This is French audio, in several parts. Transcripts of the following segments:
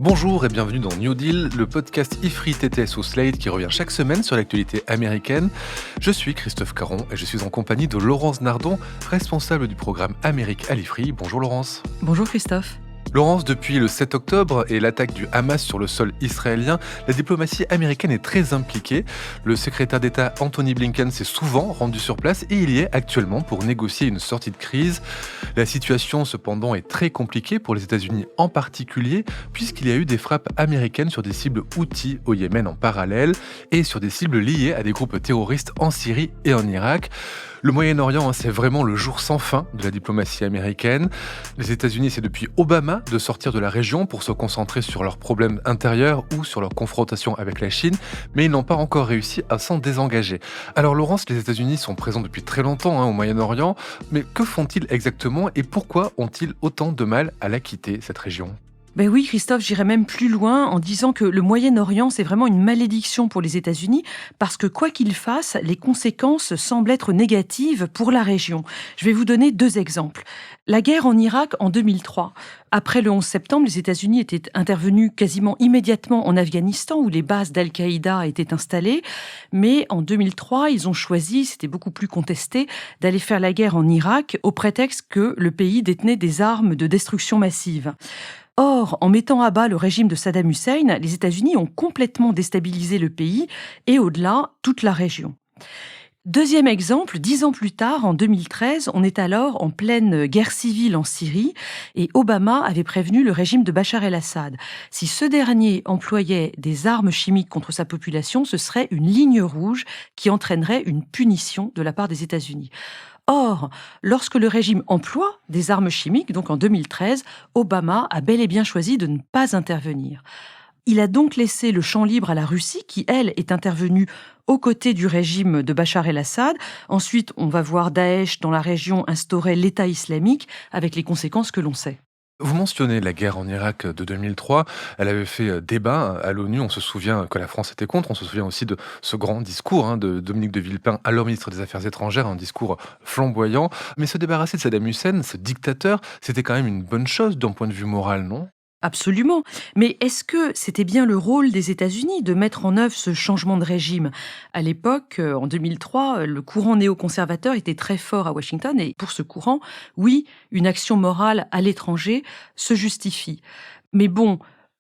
Bonjour et bienvenue dans New Deal, le podcast IFRI TTS ou Slate qui revient chaque semaine sur l'actualité américaine. Je suis Christophe Caron et je suis en compagnie de Laurence Nardon, responsable du programme Amérique à l'IFRI. Bonjour Laurence. Bonjour Christophe. Laurence, depuis le 7 octobre et l'attaque du Hamas sur le sol israélien, la diplomatie américaine est très impliquée. Le secrétaire d'État Anthony Blinken s'est souvent rendu sur place et il y est actuellement pour négocier une sortie de crise. La situation cependant est très compliquée pour les États-Unis en particulier, puisqu'il y a eu des frappes américaines sur des cibles Houthis au Yémen en parallèle et sur des cibles liées à des groupes terroristes en Syrie et en Irak. Le Moyen-Orient, c'est vraiment le jour sans fin de la diplomatie américaine. Les États-Unis essaient depuis Obama de sortir de la région pour se concentrer sur leurs problèmes intérieurs ou sur leur confrontation avec la Chine, mais ils n'ont pas encore réussi à s'en désengager. Alors Laurence, les États-Unis sont présents depuis très longtemps au Moyen-Orient, mais que font-ils exactement et pourquoi ont-ils autant de mal à la quitter, cette région ? Ben oui, Christophe, j'irais même plus loin en disant que le Moyen-Orient, c'est vraiment une malédiction pour les États-Unis parce que quoi qu'ils fassent, les conséquences semblent être négatives pour la région. Je vais vous donner deux exemples. La guerre en Irak en 2003. Après le 11 septembre, les États-Unis étaient intervenus quasiment immédiatement en Afghanistan où les bases d'Al-Qaïda étaient installées. Mais en 2003, ils ont choisi, c'était beaucoup plus contesté, d'aller faire la guerre en Irak au prétexte que le pays détenait des armes de destruction massive. Or, en mettant à bas le régime de Saddam Hussein, les États-Unis ont complètement déstabilisé le pays et au-delà, toute la région. Deuxième exemple, 10 ans plus tard, en 2013, on est alors en pleine guerre civile en Syrie et Obama avait prévenu le régime de Bachar el-Assad. Si ce dernier employait des armes chimiques contre sa population, ce serait une ligne rouge qui entraînerait une punition de la part des États-Unis. Or, lorsque le régime emploie des armes chimiques, donc en 2013, Obama a bel et bien choisi de ne pas intervenir. Il a donc laissé le champ libre à la Russie, qui, elle, est intervenue aux côtés du régime de Bachar el-Assad. Ensuite, on va voir Daesh dans la région instaurer l'État islamique, avec les conséquences que l'on sait. Vous mentionnez la guerre en Irak de 2003, elle avait fait débat à l'ONU, on se souvient que la France était contre, on se souvient aussi de ce grand discours de Dominique de Villepin, alors ministre des Affaires étrangères, un discours flamboyant. Mais se débarrasser de Saddam Hussein, ce dictateur, c'était quand même une bonne chose d'un point de vue moral, non ? Absolument. Mais est-ce que c'était bien le rôle des États-Unis de mettre en œuvre ce changement de régime ? À l'époque, en 2003, le courant néoconservateur était très fort à Washington et pour ce courant, oui, une action morale à l'étranger se justifie. Mais bon,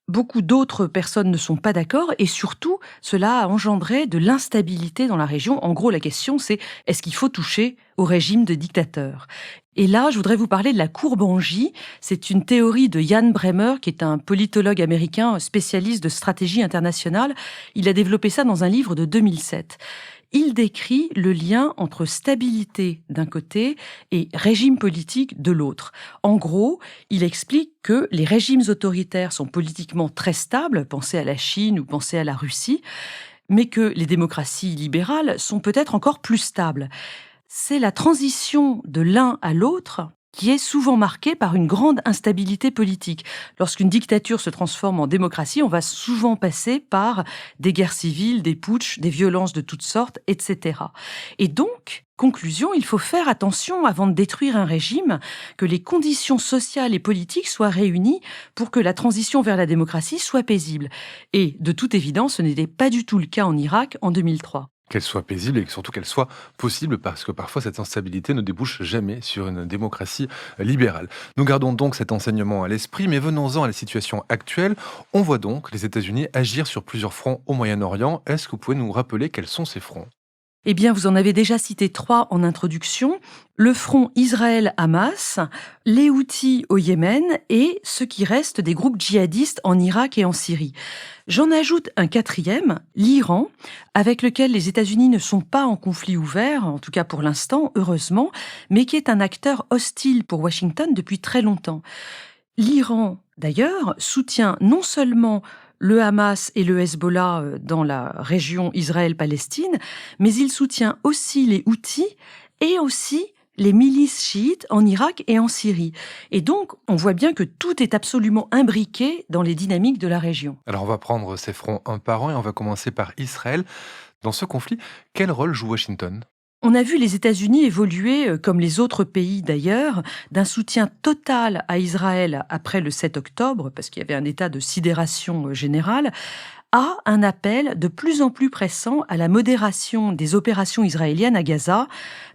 beaucoup d'autres personnes ne sont pas d'accord et surtout, cela a engendré de l'instabilité dans la région. En gros, la question, c'est est-ce qu'il faut toucher au régime de dictateur ? Et là, je voudrais vous parler de la courbe en J. C'est une théorie de Jan Bremer, qui est un politologue américain spécialiste de stratégie internationale. Il a développé ça dans un livre de 2007. Il décrit le lien entre stabilité d'un côté et régime politique de l'autre. En gros, il explique que les régimes autoritaires sont politiquement très stables, pensez à la Chine ou pensez à la Russie, mais que les démocraties libérales sont peut-être encore plus stables. C'est la transition de l'un à l'autre qui est souvent marquée par une grande instabilité politique. Lorsqu'une dictature se transforme en démocratie, on va souvent passer par des guerres civiles, des putschs, des violences de toutes sortes, etc. Et donc, conclusion, il faut faire attention avant de détruire un régime, que les conditions sociales et politiques soient réunies pour que la transition vers la démocratie soit paisible. Et de toute évidence, ce n'était pas du tout le cas en Irak en 2003. Qu'elle soit paisible et surtout qu'elle soit possible parce que parfois cette instabilité ne débouche jamais sur une démocratie libérale. Nous gardons donc cet enseignement à l'esprit, mais venons-en à la situation actuelle. On voit donc les États-Unis agir sur plusieurs fronts au Moyen-Orient. Est-ce que vous pouvez nous rappeler quels sont ces fronts ? Eh bien, vous en avez déjà cité 3 en introduction. Le front Israël-Hamas, les Houthis au Yémen et ce qui reste des groupes djihadistes en Irak et en Syrie. J'en ajoute un 4e, l'Iran, avec lequel les États-Unis ne sont pas en conflit ouvert, en tout cas pour l'instant, heureusement, mais qui est un acteur hostile pour Washington depuis très longtemps. L'Iran, d'ailleurs, soutient non seulement le Hamas et le Hezbollah dans la région Israël-Palestine, mais il soutient aussi les Houthis et aussi les milices chiites en Irak et en Syrie. Et donc, on voit bien que tout est absolument imbriqué dans les dynamiques de la région. Alors on va prendre ces fronts un par un et on va commencer par Israël. Dans ce conflit, quel rôle joue Washington ? On a vu les États-Unis évoluer, comme les autres pays d'ailleurs, d'un soutien total à Israël après le 7 octobre, parce qu'il y avait un état de sidération générale, à un appel de plus en plus pressant à la modération des opérations israéliennes à Gaza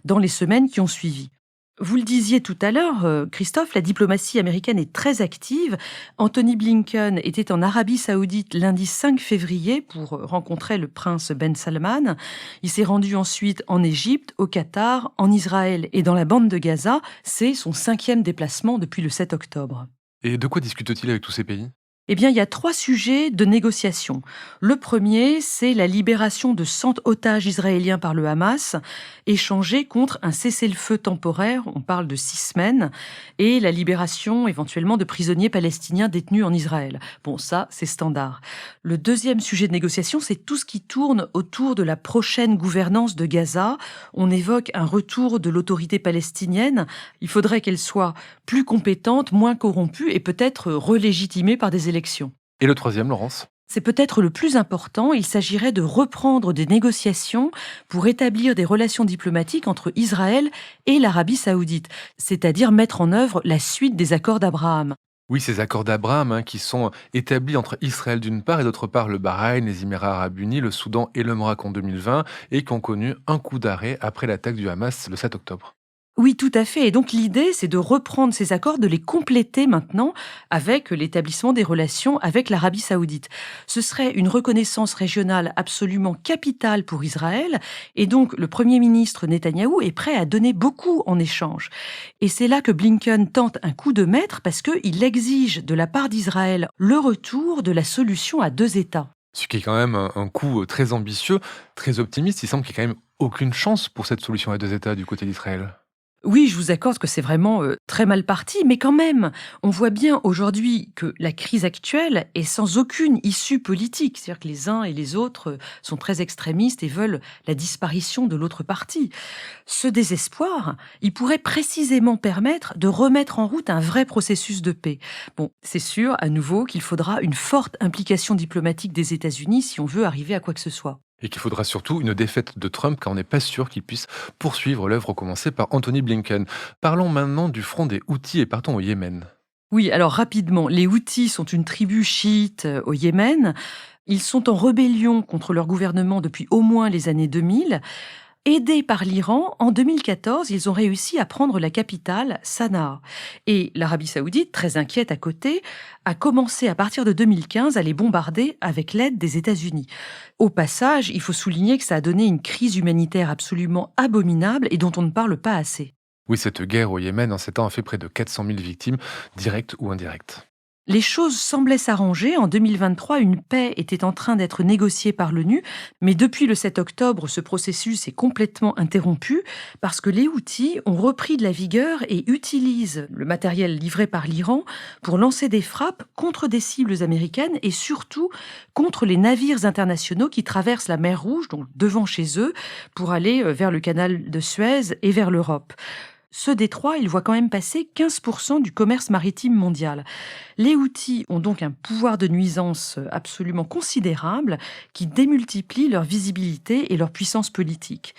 dans les semaines qui ont suivi. Vous le disiez tout à l'heure, Christophe, la diplomatie américaine est très active. Anthony Blinken était en Arabie Saoudite lundi 5 février pour rencontrer le prince Ben Salman. Il s'est rendu ensuite en Égypte, au Qatar, en Israël et dans la bande de Gaza. C'est son 5e déplacement depuis le 7 octobre. Et de quoi discute-t-il avec tous ces pays? Eh bien, il y a 3 sujets de négociation. Le premier, c'est la libération de 100 otages israéliens par le Hamas, échangés contre un cessez-le-feu temporaire, on parle de 6 semaines, et la libération éventuellement de prisonniers palestiniens détenus en Israël. Bon, ça, c'est standard. Le deuxième sujet de négociation, c'est tout ce qui tourne autour de la prochaine gouvernance de Gaza. On évoque un retour de l'autorité palestinienne. Il faudrait qu'elle soit plus compétente, moins corrompue et peut-être relégitimée par des élections. Et le troisième, Laurence? C'est peut-être le plus important, il s'agirait de reprendre des négociations pour établir des relations diplomatiques entre Israël et l'Arabie saoudite, c'est-à-dire mettre en œuvre la suite des accords d'Abraham. Oui, ces accords d'Abraham qui sont établis entre Israël d'une part et d'autre part le Bahreïn, les Émirats arabes unis, le Soudan et le Maroc en 2020 et qui ont connu un coup d'arrêt après l'attaque du Hamas le 7 octobre. Oui, tout à fait. Et donc l'idée, c'est de reprendre ces accords, de les compléter maintenant avec l'établissement des relations avec l'Arabie saoudite. Ce serait une reconnaissance régionale absolument capitale pour Israël. Et donc le Premier ministre Netanyahou est prêt à donner beaucoup en échange. Et c'est là que Blinken tente un coup de maître parce qu'il exige de la part d'Israël le retour de la solution à 2 États. Ce qui est quand même un coup très ambitieux, très optimiste. Il semble qu'il n'y a quand même aucune chance pour cette solution à 2 États du côté d'Israël. Oui, je vous accorde que c'est vraiment très mal parti, mais quand même, on voit bien aujourd'hui que la crise actuelle est sans aucune issue politique. C'est-à-dire que les uns et les autres sont très extrémistes et veulent la disparition de l'autre partie. Ce désespoir, il pourrait précisément permettre de remettre en route un vrai processus de paix. Bon, c'est sûr, à nouveau, qu'il faudra une forte implication diplomatique des États-Unis si on veut arriver à quoi que ce soit. Et qu'il faudra surtout une défaite de Trump car on n'est pas sûr qu'il puisse poursuivre l'œuvre commencée par Anthony Blinken. Parlons maintenant du front des Houthis et partons au Yémen. Oui, alors rapidement, les Houthis sont une tribu chiite au Yémen. Ils sont en rébellion contre leur gouvernement depuis au moins les années 2000. Aidés par l'Iran, en 2014, ils ont réussi à prendre la capitale, Sanaa. Et l'Arabie saoudite, très inquiète à côté, a commencé à partir de 2015 à les bombarder avec l'aide des États-Unis. Au passage, il faut souligner que ça a donné une crise humanitaire absolument abominable et dont on ne parle pas assez. Oui, cette guerre au Yémen en 7 ans a fait près de 400 000 victimes, directes ou indirectes. Les choses semblaient s'arranger. En 2023, une paix était en train d'être négociée par l'ONU, mais depuis le 7 octobre, ce processus est complètement interrompu parce que les Houthis ont repris de la vigueur et utilisent le matériel livré par l'Iran pour lancer des frappes contre des cibles américaines et surtout contre les navires internationaux qui traversent la mer Rouge, donc devant chez eux, pour aller vers le canal de Suez et vers l'Europe. Ce détroit, il voit quand même passer 15% du commerce maritime mondial. Les Houthis ont donc un pouvoir de nuisance absolument considérable qui démultiplie leur visibilité et leur puissance politique.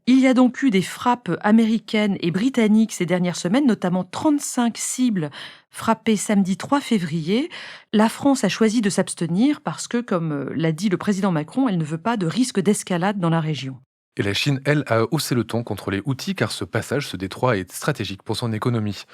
Il y a donc eu des frappes américaines et britanniques ces dernières semaines, notamment 35 cibles frappées samedi 3 février. La France a choisi de s'abstenir parce que, comme l'a dit le président Macron, elle ne veut pas de risque d'escalade dans la région. Et la Chine, elle, a haussé le ton contre les Houthis car ce passage, ce détroit, est stratégique pour son économie.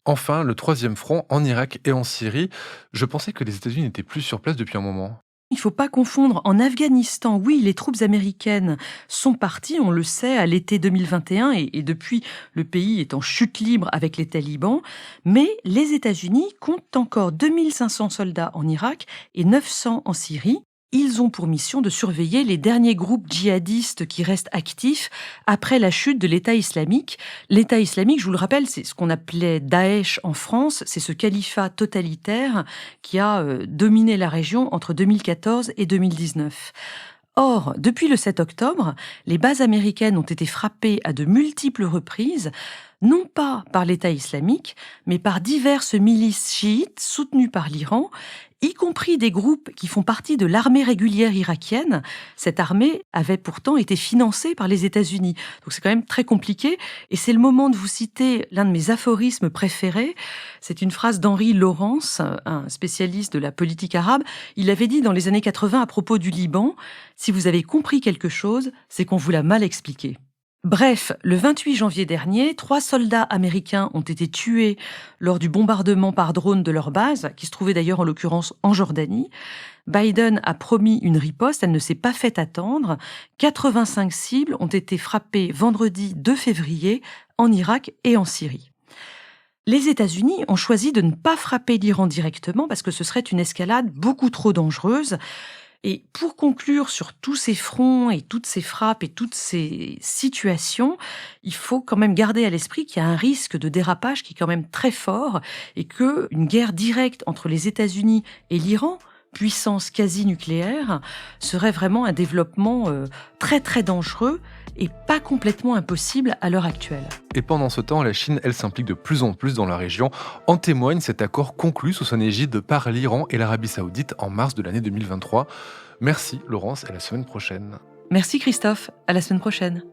Enfin, le troisième front, en Irak et en Syrie. Je pensais que les États-Unis n'étaient plus sur place depuis un moment. Il ne faut pas confondre. En Afghanistan, oui, les troupes américaines sont parties, on le sait, à l'été 2021 et depuis, le pays est en chute libre avec les talibans. Mais les États-Unis comptent encore 2500 soldats en Irak et 900 en Syrie. Ils ont pour mission de surveiller les derniers groupes djihadistes qui restent actifs après la chute de l'État islamique. L'État islamique, je vous le rappelle, c'est ce qu'on appelait Daesh en France. C'est ce califat totalitaire qui a dominé la région entre 2014 et 2019. Or, depuis le 7 octobre, les bases américaines ont été frappées à de multiples reprises, non pas par l'État islamique, mais par diverses milices chiites soutenues par l'Iran, y compris des groupes qui font partie de l'armée régulière irakienne. Cette armée avait pourtant été financée par les États-Unis. Donc c'est quand même très compliqué. Et c'est le moment de vous citer l'un de mes aphorismes préférés. C'est une phrase d'Henri Laurence, un spécialiste de la politique arabe. Il avait dit dans les années 80 à propos du Liban, « Si vous avez compris quelque chose, c'est qu'on vous l'a mal expliqué ». Bref, le 28 janvier dernier, 3 soldats américains ont été tués lors du bombardement par drone de leur base, qui se trouvait d'ailleurs en l'occurrence en Jordanie. Biden a promis une riposte, elle ne s'est pas fait attendre. 85 cibles ont été frappées vendredi 2 février en Irak et en Syrie. Les États-Unis ont choisi de ne pas frapper l'Iran directement parce que ce serait une escalade beaucoup trop dangereuse. Et pour conclure sur tous ces fronts et toutes ces frappes et toutes ces situations, il faut quand même garder à l'esprit qu'il y a un risque de dérapage qui est quand même très fort et qu'une guerre directe entre les États-Unis et l'Iran, puissance quasi-nucléaire, serait vraiment un développement très très dangereux et pas complètement impossible à l'heure actuelle. Et pendant ce temps, la Chine, elle s'implique de plus en plus dans la région. En témoigne cet accord conclu sous son égide par l'Iran et l'Arabie Saoudite en mars de l'année 2023. Merci Laurence, à la semaine prochaine. Merci Christophe, à la semaine prochaine.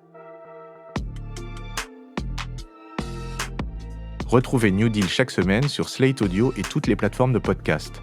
Retrouvez New Deal chaque semaine sur Slate Audio et toutes les plateformes de podcast.